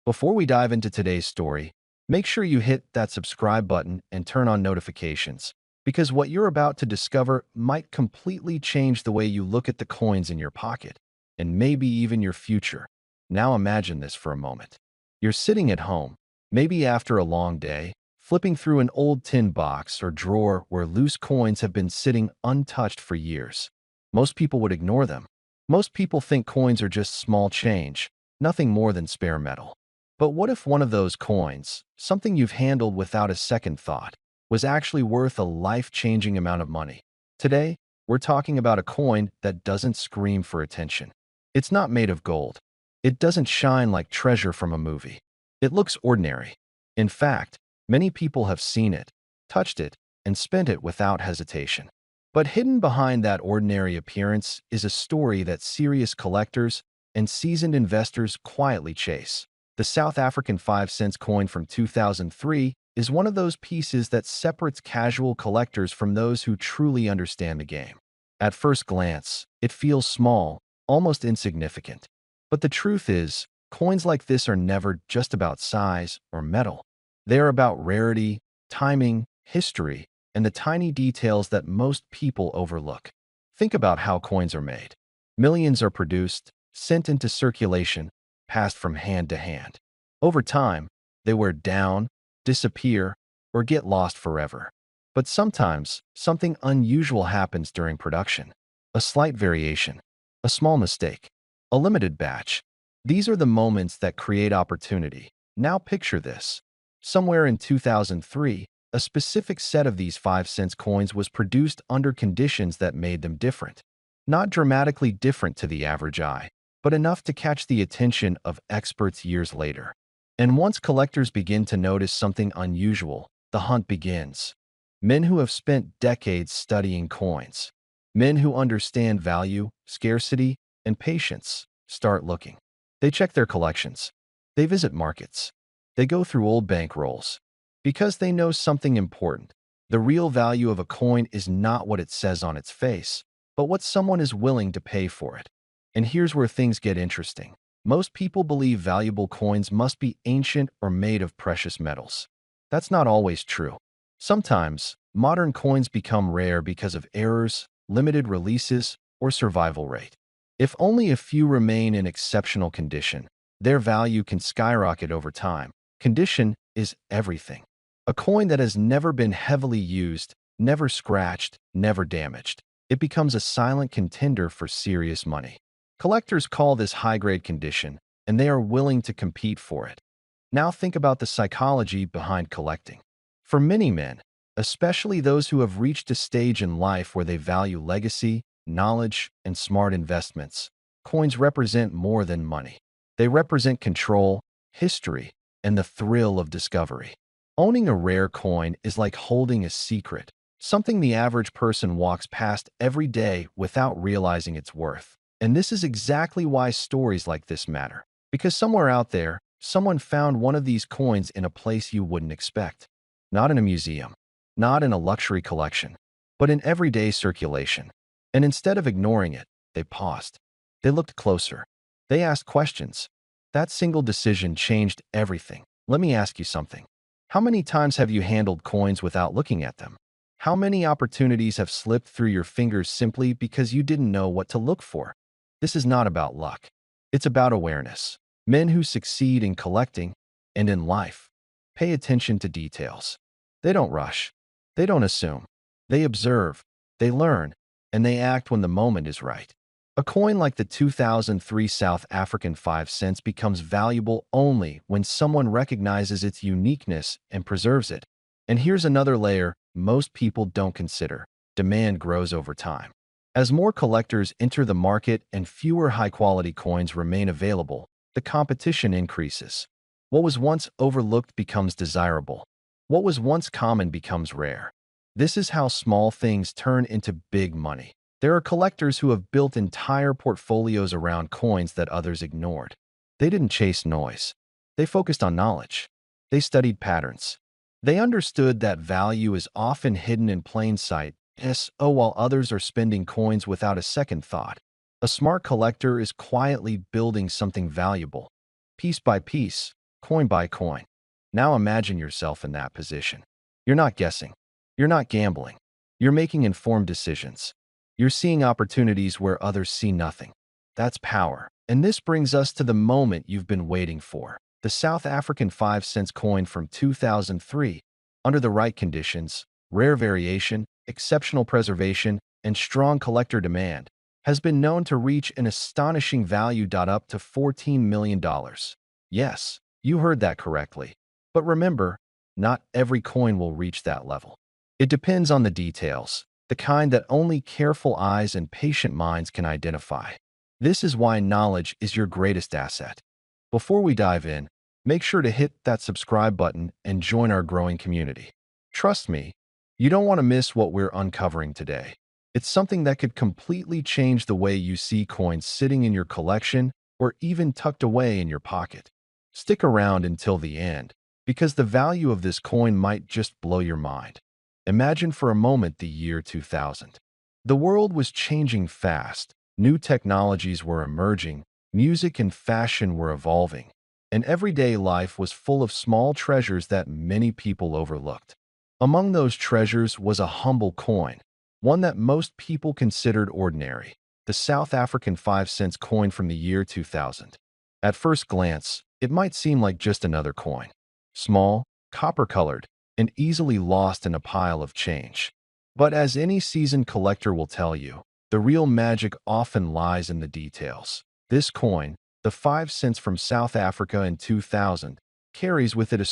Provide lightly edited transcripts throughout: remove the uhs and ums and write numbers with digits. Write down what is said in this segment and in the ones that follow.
Before we dive into today's story, make sure you hit that subscribe button and turn on notifications, because what you're about to discover might completely change the way you look at the coins in your pocket, and maybe even your future. Now imagine this for a moment. You're sitting at home, maybe after a long day, flipping through an old tin box or drawer where loose coins have been sitting untouched for years. Most people would ignore them. Most people think coins are just small change, nothing more than spare metal. But what if one of those coins, something you've handled without a second thought, was actually worth a life-changing amount of money? Today, we're talking about a coin that doesn't scream for attention. It's not made of gold. It doesn't shine like treasure from a movie. It looks ordinary. In fact, many people have seen it, touched it, and spent it without hesitation. But hidden behind that ordinary appearance is a story that serious collectors and seasoned investors quietly chase. The South African 5-cent coin from 2003 is one of those pieces that separates casual collectors from those who truly understand the game. At first glance, it feels small, almost insignificant. But the truth is, coins like this are never just about size or metal. They are about rarity, timing, history, and the tiny details that most people overlook. Think about how coins are made. Millions are produced, sent into circulation, passed from hand to hand. Over time, they wear down, disappear, or get lost forever. But sometimes, something unusual happens during production. A slight variation, a small mistake, a limited batch. These are the moments that create opportunity. Now picture this. Somewhere in 2003, a specific set of these 5-cent coins was produced under conditions that made them different. Not dramatically different to the average eye, but enough to catch the attention of experts years later. And once collectors begin to notice something unusual, the hunt begins. Men who have spent decades studying coins, men who understand value, scarcity, and patience, start looking. They check their collections. They visit markets. They go through old bank rolls. Because they know something important. The real value of a coin is not what it says on its face, but what someone is willing to pay for it. And here's where things get interesting. Most people believe valuable coins must be ancient or made of precious metals. That's not always true. Sometimes, modern coins become rare because of errors, limited releases, or survival rate. If only a few remain in exceptional condition, their value can skyrocket over time. Condition is everything. A coin that has never been heavily used, never scratched, never damaged. It becomes a silent contender for serious money. Collectors call this high-grade condition, and they are willing to compete for it. Now think about the psychology behind collecting. For many men, especially those who have reached a stage in life where they value legacy, knowledge, and smart investments, coins represent more than money. They represent control, history, and the thrill of discovery. Owning a rare coin is like holding a secret, something the average person walks past every day without realizing its worth. And this is exactly why stories like this matter. Because somewhere out there, someone found one of these coins in a place you wouldn't expect. Not in a museum, not in a luxury collection, but in everyday circulation. And instead of ignoring it, they paused. They looked closer. They asked questions. That single decision changed everything. Let me ask you something. How many times have you handled coins without looking at them? How many opportunities have slipped through your fingers simply because you didn't know what to look for? This is not about luck. It's about awareness. Men who succeed in collecting and in life pay attention to details. They don't rush. They don't assume. They observe. They learn. And they act when the moment is right. A coin like the 2003 South African 5 cents becomes valuable only when someone recognizes its uniqueness and preserves it. And here's another layer most people don't consider. Demand grows over time. As more collectors enter the market and fewer high-quality coins remain available, the competition increases. What was once overlooked becomes desirable. What was once common becomes rare. This is how small things turn into big money. There are collectors who have built entire portfolios around coins that others ignored. They didn't chase noise. They focused on knowledge. They studied patterns. They understood that value is often hidden in plain sight, while others are spending coins without a second thought. A smart collector is quietly building something valuable. Piece by piece, coin by coin. Now imagine yourself in that position. You're not guessing. You're not gambling. You're making informed decisions. You're seeing opportunities where others see nothing. That's power. And this brings us to the moment you've been waiting for. The South African 5-cent coin from 2003. Under the right conditions, rare variation, exceptional preservation, and strong collector demand, has been known to reach an astonishing value up to $14 million. Yes, you heard that correctly. But remember, not every coin will reach that level. It depends on the details, the kind that only careful eyes and patient minds can identify. This is why knowledge is your greatest asset. Before we dive in, make sure to hit that subscribe button and join our growing community. Trust me, you don't want to miss what we're uncovering today. It's something that could completely change the way you see coins sitting in your collection or even tucked away in your pocket. Stick around until the end, because the value of this coin might just blow your mind. Imagine for a moment the year 2000. The world was changing fast, new technologies were emerging, music and fashion were evolving, and everyday life was full of small treasures that many people overlooked. Among those treasures was a humble coin, one that most people considered ordinary, the South African 5-cent coin from the year 2000. At first glance, it might seem like just another coin. Small, copper-colored, and easily lost in a pile of change. But as any seasoned collector will tell you, the real magic often lies in the details. This coin, the 5 cents from South Africa in 2000, carries with it a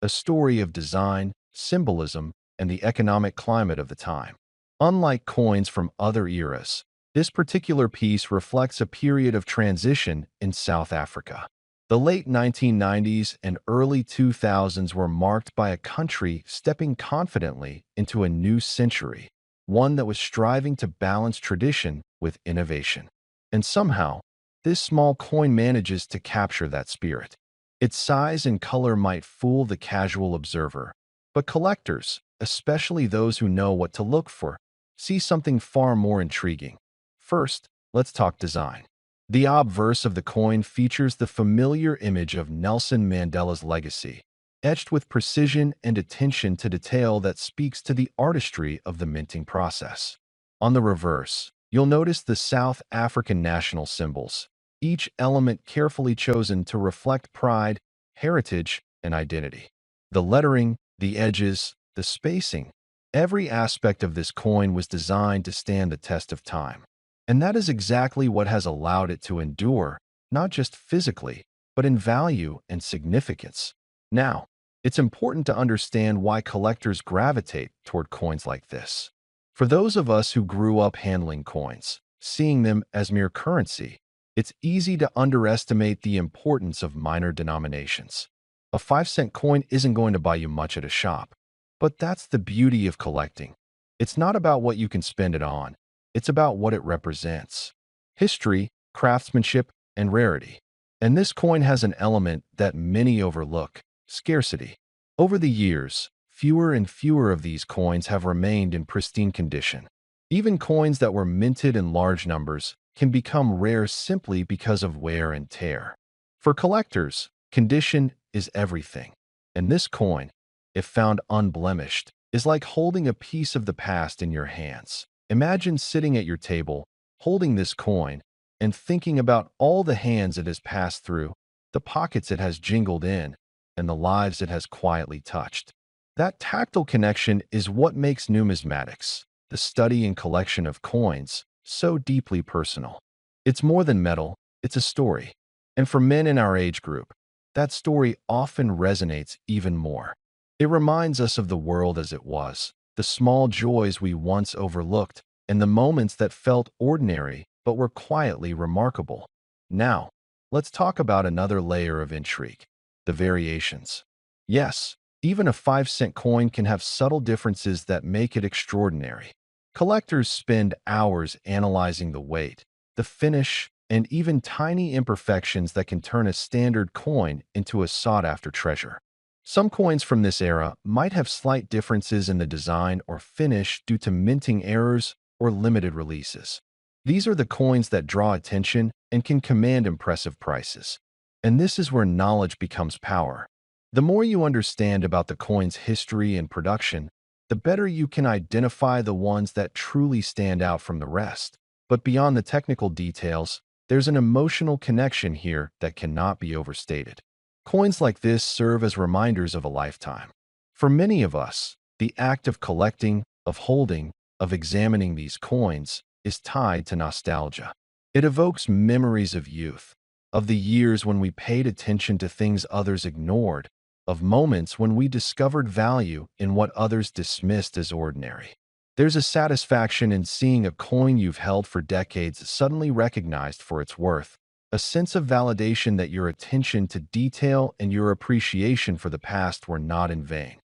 story of design, symbolism, and the economic climate of the time. Unlike coins from other eras, this particular piece reflects a period of transition in South Africa. The late 1990s and early 2000s were marked by a country stepping confidently into a new century, one that was striving to balance tradition with innovation. And somehow, this small coin manages to capture that spirit. Its size and color might fool the casual observer, but collectors, especially those who know what to look for, see something far more intriguing. First, let's talk design. The obverse of the coin features the familiar image of Nelson Mandela's legacy, etched with precision and attention to detail that speaks to the artistry of the minting process. On the reverse, you'll notice the South African national symbols, each element carefully chosen to reflect pride, heritage, and identity. The lettering, the edges, the spacing, every aspect of this coin was designed to stand the test of time. And that is exactly what has allowed it to endure, not just physically, but in value and significance. Now, it's important to understand why collectors gravitate toward coins like this. For those of us who grew up handling coins, seeing them as mere currency, it's easy to underestimate the importance of minor denominations. A 5-cent coin isn't going to buy you much at a shop, but that's the beauty of collecting. It's not about what you can spend it on. It's about what it represents: history, craftsmanship, and rarity. And this coin has an element that many overlook: scarcity. Over the years, fewer and fewer of these coins have remained in pristine condition. Even coins that were minted in large numbers can become rare simply because of wear and tear. For collectors, condition is everything. And this coin, if found unblemished, is like holding a piece of the past in your hands. Imagine sitting at your table, holding this coin, and thinking about all the hands it has passed through, the pockets it has jingled in, and the lives it has quietly touched. That tactile connection is what makes numismatics, the study and collection of coins, so deeply personal. It's more than metal, it's a story. And for men in our age group, that story often resonates even more. It reminds us of the world as it was, the small joys we once overlooked, and the moments that felt ordinary but were quietly remarkable. Now, let's talk about another layer of intrigue: the variations. Yes, even a 5-cent coin can have subtle differences that make it extraordinary. Collectors spend hours analyzing the weight, the finish, and even tiny imperfections that can turn a standard coin into a sought-after treasure. Some coins from this era might have slight differences in the design or finish due to minting errors or limited releases. These are the coins that draw attention and can command impressive prices. And this is where knowledge becomes power. The more you understand about the coin's history and production, the better you can identify the ones that truly stand out from the rest. But beyond the technical details, there's an emotional connection here that cannot be overstated. Coins like this serve as reminders of a lifetime. For many of us, the act of collecting, of holding, of examining these coins is tied to nostalgia. It evokes memories of youth, of the years when we paid attention to things others ignored, of moments when we discovered value in what others dismissed as ordinary. There's a satisfaction in seeing a coin you've held for decades suddenly recognized for its worth, a sense of validation that your attention to detail and your appreciation for the past were not in vain.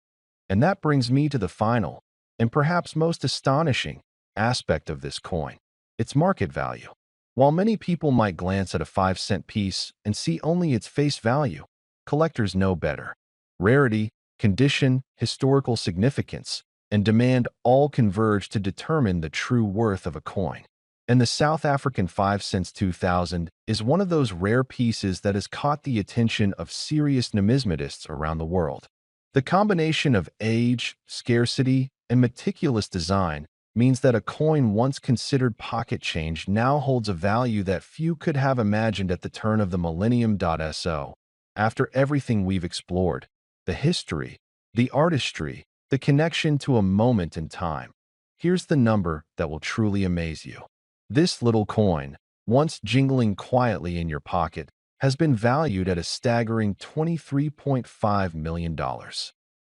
And that brings me to the final, and perhaps most astonishing, aspect of this coin: its market value. While many people might glance at a 5-cent piece and see only its face value, collectors know better. Rarity, condition, historical significance, and demand all converge to determine the true worth of a coin. And the South African 5 cents 2000 is one of those rare pieces that has caught the attention of serious numismatists around the world. The combination of age, scarcity, and meticulous design means that a coin once considered pocket change now holds a value that few could have imagined at the turn of the millennium. So, after everything we've explored, the history, the artistry, the connection to a moment in time, here's the number that will truly amaze you. This little coin, once jingling quietly in your pocket, has been valued at a staggering $23.5 million.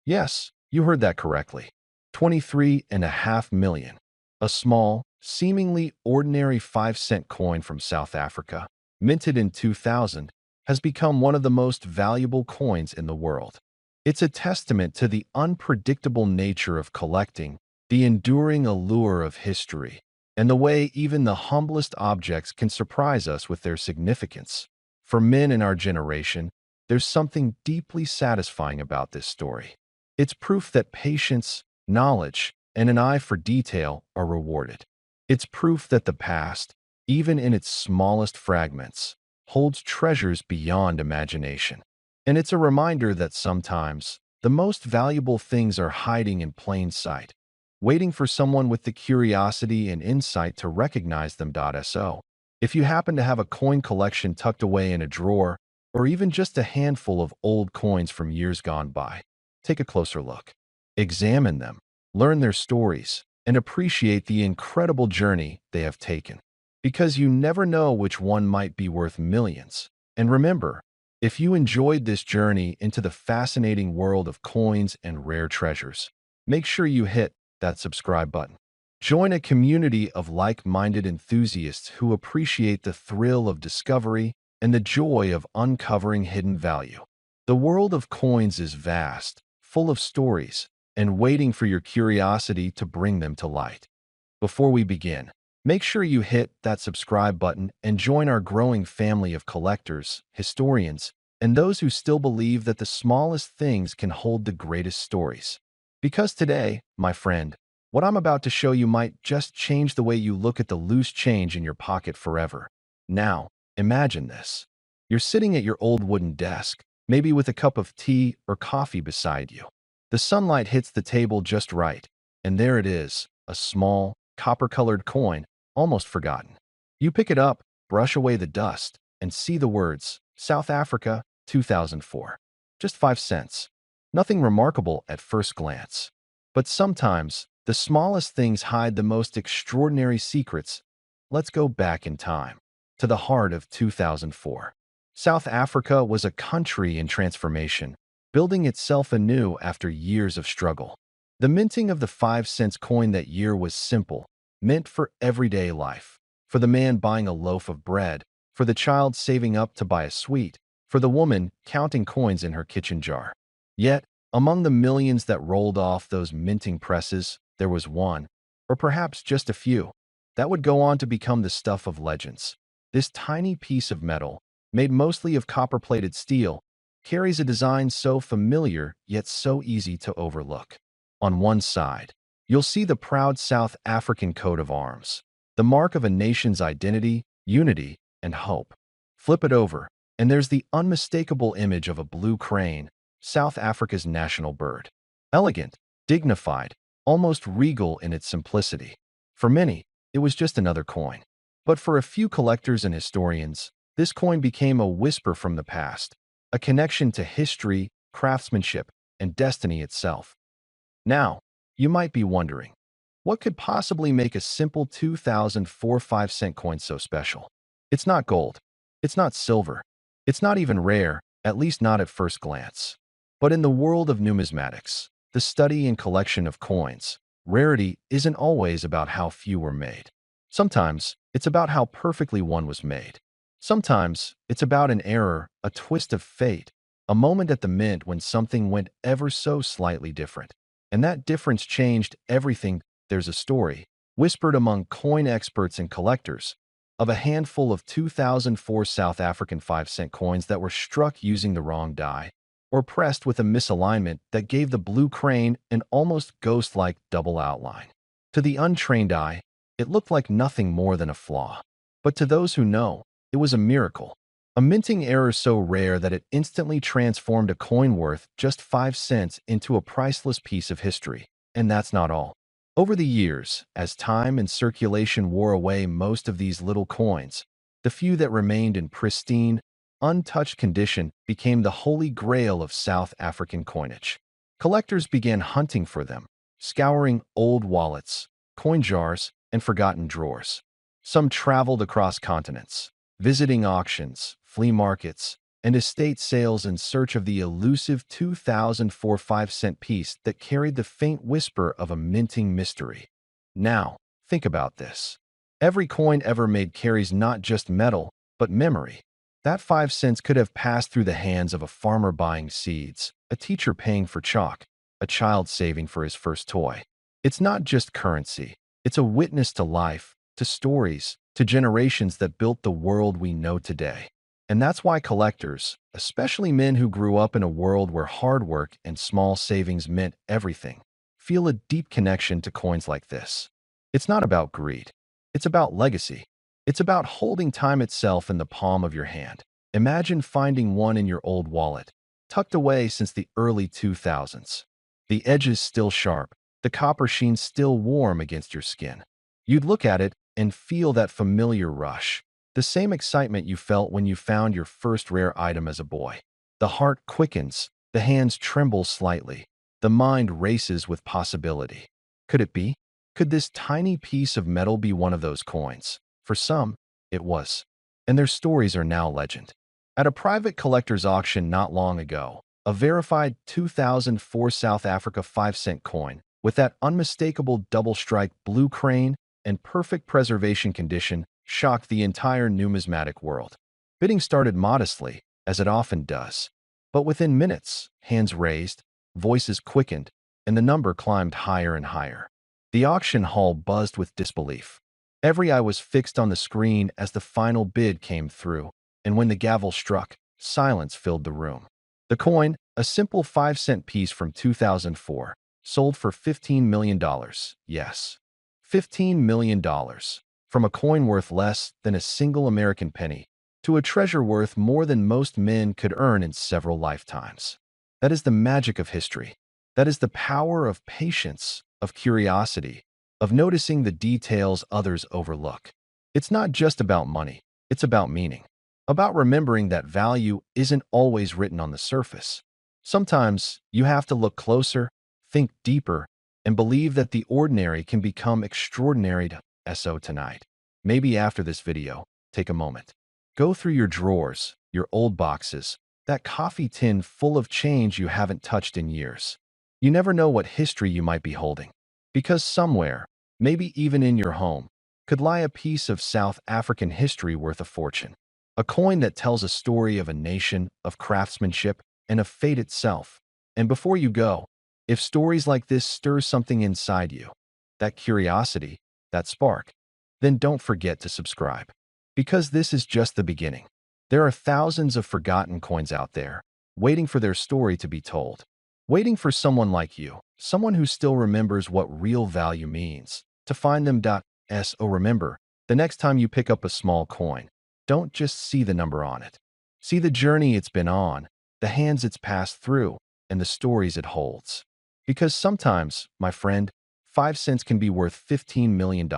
Yes, you heard that correctly. $23.5 million. A small, seemingly ordinary 5-cent coin from South Africa, minted in 2000, has become one of the most valuable coins in the world. It's a testament to the unpredictable nature of collecting, the enduring allure of history, and the way even the humblest objects can surprise us with their significance. For men in our generation, there's something deeply satisfying about this story. It's proof that patience, knowledge, and an eye for detail are rewarded. It's proof that the past, even in its smallest fragments, holds treasures beyond imagination. And it's a reminder that sometimes the most valuable things are hiding in plain sight, waiting for someone with the curiosity and insight to recognize them. So, if you happen to have a coin collection tucked away in a drawer, or even just a handful of old coins from years gone by, take a closer look. Examine them, learn their stories, and appreciate the incredible journey they have taken. Because you never know which one might be worth millions. And remember, if you enjoyed this journey into the fascinating world of coins and rare treasures, make sure you hit that subscribe button. Join a community of like-minded enthusiasts who appreciate the thrill of discovery and the joy of uncovering hidden value. The world of coins is vast, full of stories, and waiting for your curiosity to bring them to light. Before we begin, make sure you hit that subscribe button and join our growing family of collectors, historians, and those who still believe that the smallest things can hold the greatest stories. Because today, my friend, what I'm about to show you might just change the way you look at the loose change in your pocket forever. Now, imagine this. You're sitting at your old wooden desk, maybe with a cup of tea or coffee beside you. The sunlight hits the table just right, and there it is, a small, copper-colored coin, almost forgotten. You pick it up, brush away the dust, and see the words, South Africa, 2004. Just 5 cents. Nothing remarkable at first glance. But sometimes, the smallest things hide the most extraordinary secrets. Let's go back in time, to the heart of 2004. South Africa was a country in transformation, building itself anew after years of struggle. The minting of the 5-cent coin that year was simple, meant for everyday life. For the man buying a loaf of bread, for the child saving up to buy a sweet, for the woman counting coins in her kitchen jar. Yet, among the millions that rolled off those minting presses, there was one, or perhaps just a few, that would go on to become the stuff of legends. This tiny piece of metal, made mostly of copper-plated steel, carries a design so familiar yet so easy to overlook. On one side, you'll see the proud South African coat of arms, the mark of a nation's identity, unity, and hope. Flip it over, And there's the unmistakable image of a blue crane, South Africa's national bird. Elegant, dignified, almost regal in its simplicity. For many, it was just another coin. But for a few collectors and historians, this coin became a whisper from the past, a connection to history, craftsmanship, and destiny itself. Now, you might be wondering, what could possibly make a simple 2004 5-cent coin so special? It's not gold. It's not silver. It's not even rare, at least not at first glance. But in the world of numismatics, the study and collection of coins, rarity isn't always about how few were made. Sometimes, it's about how perfectly one was made. Sometimes, it's about an error, a twist of fate, a moment at the mint when something went ever so slightly different. And that difference changed everything. There's a story, whispered among coin experts and collectors, of a handful of 2004 South African 5-cent coins that were struck using the wrong die, or pressed with a misalignment that gave the blue crane an almost ghost-like double outline. To the untrained eye, it looked like nothing more than a flaw. But to those who know, it was a miracle. A minting error so rare that it instantly transformed a coin worth just 5 cents into a priceless piece of history. And that's not all. Over the years, as time and circulation wore away most of these little coins, the few that remained in pristine, untouched condition became the holy grail of South African coinage. Collectors began hunting for them, scouring old wallets, coin jars, and forgotten drawers. Some traveled across continents, visiting auctions, flea markets, and estate sales in search of the elusive 2004 5-cent piece that carried the faint whisper of a minting mystery. Now, think about this. Every coin ever made carries not just metal, but memory. That 5 cents could have passed through the hands of a farmer buying seeds, a teacher paying for chalk, a child saving for his first toy. It's not just currency. It's a witness to life, to stories, to generations that built the world we know today. And that's why collectors, especially men who grew up in a world where hard work and small savings meant everything, feel a deep connection to coins like this. It's not about greed. It's about legacy. It's about holding time itself in the palm of your hand. Imagine finding one in your old wallet, tucked away since the early 2000s. The edges still sharp, the copper sheen still warm against your skin. You'd look at it and feel that familiar rush. The same excitement you felt when you found your first rare item as a boy. The heart quickens, the hands tremble slightly, the mind races with possibility. Could it be? Could this tiny piece of metal be one of those coins? For some, it was. And their stories are now legend. At a private collector's auction not long ago, a verified 2004 South Africa 5-cent coin with that unmistakable double-strike blue crane and perfect preservation condition shocked the entire numismatic world. Bidding started modestly, as it often does. But within minutes, hands raised, voices quickened, and the number climbed higher and higher. The auction hall buzzed with disbelief. Every eye was fixed on the screen as the final bid came through, and when the gavel struck, silence filled the room. The coin, a simple 5-cent piece from 2004, sold for $15 million. Yes, $15 million. From a coin worth less than a single American penny to a treasure worth more than most men could earn in several lifetimes. That is the magic of history. That is the power of patience, of curiosity, of noticing the details others overlook. It's not just about money, it's about meaning, about remembering that value isn't always written on the surface. Sometimes you have to look closer, think deeper, and believe that the ordinary can become extraordinary. So tonight, maybe after this video, take a moment. Go through your drawers, your old boxes, that coffee tin full of change you haven't touched in years. You never know what history you might be holding. Because somewhere, maybe even in your home, could lie a piece of South African history worth a fortune. A coin that tells a story of a nation, of craftsmanship, and of fate itself. And before you go, if stories like this stir something inside you, that curiosity, that spark, then don't forget to subscribe. Because this is just the beginning. There are thousands of forgotten coins out there, waiting for their story to be told. Waiting for someone like you, someone who still remembers what real value means, to find them. So remember, the next time you pick up a small coin, don't just see the number on it. See the journey it's been on, the hands it's passed through, and the stories it holds. Because sometimes, my friend, 5 cents can be worth $15 million.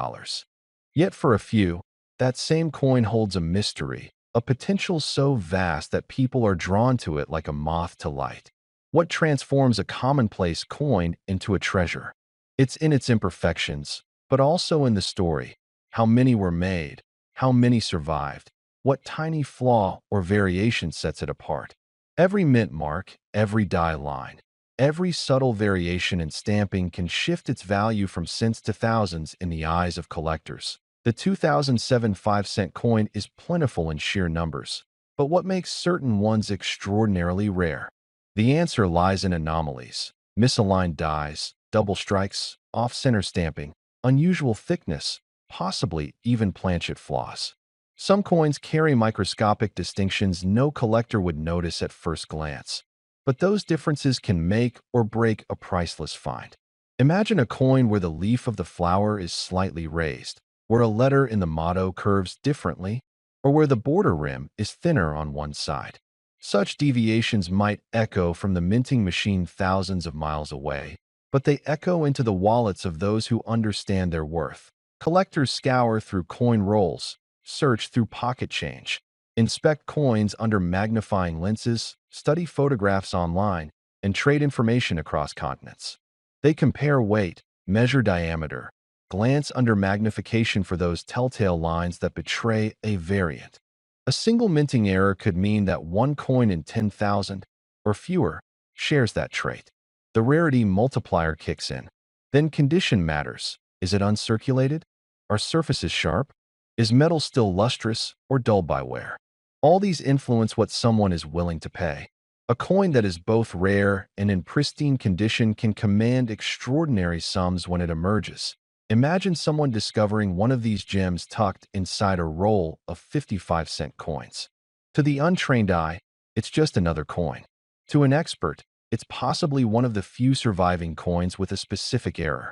Yet for a few, that same coin holds a mystery, a potential so vast that people are drawn to it like a moth to light. What transforms a commonplace coin into a treasure? It's in its imperfections, but also in the story. How many were made? How many survived? What tiny flaw or variation sets it apart? Every mint mark, every die line, every subtle variation in stamping can shift its value from cents to thousands in the eyes of collectors. The 2007 5-cent coin is plentiful in sheer numbers, but what makes certain ones extraordinarily rare? The answer lies in anomalies, misaligned dies, double strikes, off-center stamping, unusual thickness, possibly even planchet flaws. Some coins carry microscopic distinctions no collector would notice at first glance, but those differences can make or break a priceless find. Imagine a coin where the leaf of the flower is slightly raised, where a letter in the motto curves differently, or where the border rim is thinner on one side. Such deviations might echo from the minting machine thousands of miles away, but they echo into the wallets of those who understand their worth. Collectors scour through coin rolls, search through pocket change, inspect coins under magnifying lenses, study photographs online, and trade information across continents. They compare weight, measure diameter, glance under magnification for those telltale lines that betray a variant. A single minting error could mean that one coin in 10,000 or fewer shares that trait. The rarity multiplier kicks in. Then condition matters. Is it uncirculated? Are surfaces sharp? Is metal still lustrous or dull by wear? All these influence what someone is willing to pay. A coin that is both rare and in pristine condition can command extraordinary sums when it emerges. Imagine someone discovering one of these gems tucked inside a roll of 55-cent coins. To the untrained eye, it's just another coin. To an expert, it's possibly one of the few surviving coins with a specific error.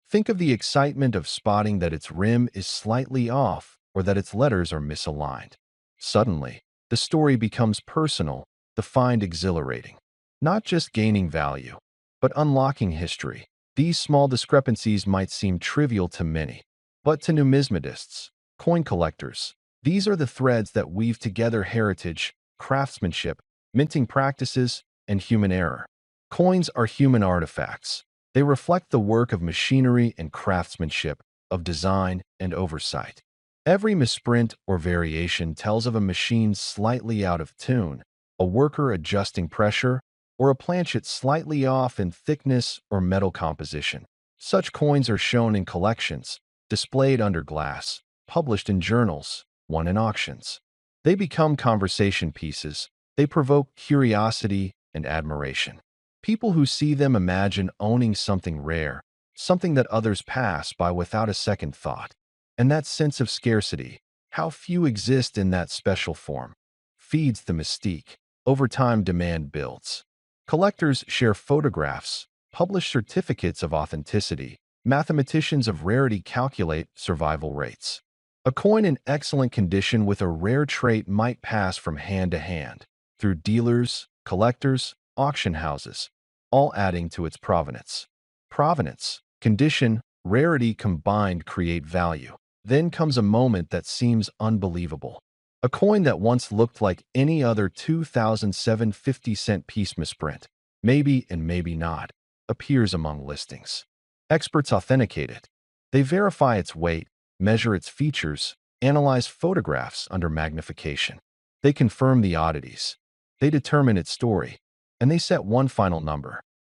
Think of the excitement of spotting that its rim is slightly off or that its letters are misaligned. Suddenly, the story becomes personal, the find exhilarating. Not just gaining value, but unlocking history. These small discrepancies might seem trivial to many, but to numismatists, coin collectors, these are the threads that weave together heritage, craftsmanship, minting practices, and human error. Coins are human artifacts. They reflect the work of machinery and craftsmanship, of design and oversight. Every misprint or variation tells of a machine slightly out of tune, a worker adjusting pressure, or a planchet slightly off in thickness or metal composition. Such coins are shown in collections, displayed under glass, published in journals, won in auctions. They become conversation pieces. They provoke curiosity and admiration. People who see them imagine owning something rare, something that others pass by without a second thought. And that sense of scarcity, how few exist in that special form, feeds the mystique. Over time, demand builds. Collectors share photographs, publish certificates of authenticity. Mathematicians of rarity calculate survival rates. A coin in excellent condition with a rare trait might pass from hand to hand, through dealers, collectors, auction houses, all adding to its provenance. Provenance, condition, rarity combined create value. Then comes a moment that seems unbelievable. A coin that once looked like any other 2007 50-cent piece misprint, maybe and maybe not, appears among listings. Experts authenticate it. They verify its weight, measure its features, analyze photographs under magnification. They confirm the oddities. They determine its story. And they set one final number.